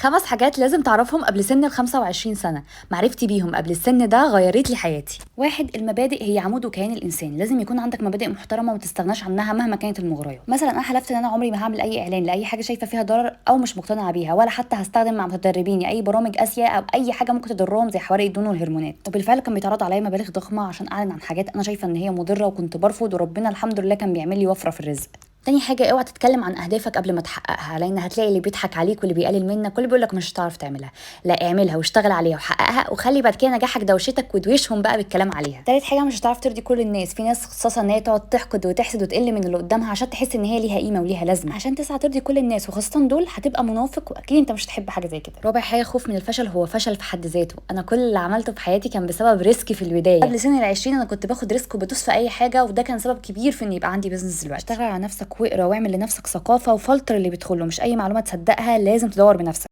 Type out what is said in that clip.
5 حاجات لازم تعرفهم قبل سن ال 25 سنة. معرفتي بيهم قبل السن ده غيرت لي حياتي. 1. المبادئ هي عمود وكيان الإنسان، لازم يكون عندك مبادئ محترمة وما تستغناش عنها مهما كانت المغريات. مثلا أنا حلفت إن أنا عمري ما هعمل أي إعلان لأي حاجة شايفة فيها ضرر أو مش مقتنعة بيها، ولا حتى هستخدم مع متدربيني أي برامج قاسية أو أي حاجة ممكن تضرهم زي حوارق الدهون والهرمونات. وبالفعل كان بيتعرض عليا مبالغ ضخمة عشان أعلن عن حاجات أنا شايفة إن هي مضرة، وكنت برفض، وربنا الحمد لله كان بيعمل لي وفرة في الرزق. تاني حاجة، اوعى تتكلم عن اهدافك قبل ما تحققها، لان هتلاقي اللي بيضحك عليك واللي بيقلل منك واللي بيقولك مش هتعرف تعملها. لا، اعملها واشتغل عليها وحققها، وخلي بعد كده نجاحك دوشتك ودويشهم بقى بالكلام عليها. تالت حاجة، مش هتعرف ترضي كل الناس. في ناس خصاصة ان هي تقعد تحقد وتحسد وتقل من اللي قدامها عشان تحس ان هي ليها قيمة وليها لازمة. عشان تسعى ترضي كل الناس وخاصة دول هتبقى منافق، واكيد انت مش هتحب حاجة زي كده. رابع حاجة، خوف من الفشل هو فشل في حد ذاته. انا كل اللي عملته في حياتي كان بسبب ريسكي في البداية. قبل سن ال20 انا كنت باخد ريسك وبدوس في اي حاجة، وده كان سبب كبير في ان يبقى عندي بيزنس دلوقتي. اشتغل على نفسك واقرا واعمل لنفسك ثقافه، وفلتر اللي بيدخله، مش اي معلومه تصدقها، لازم تدور بنفسك.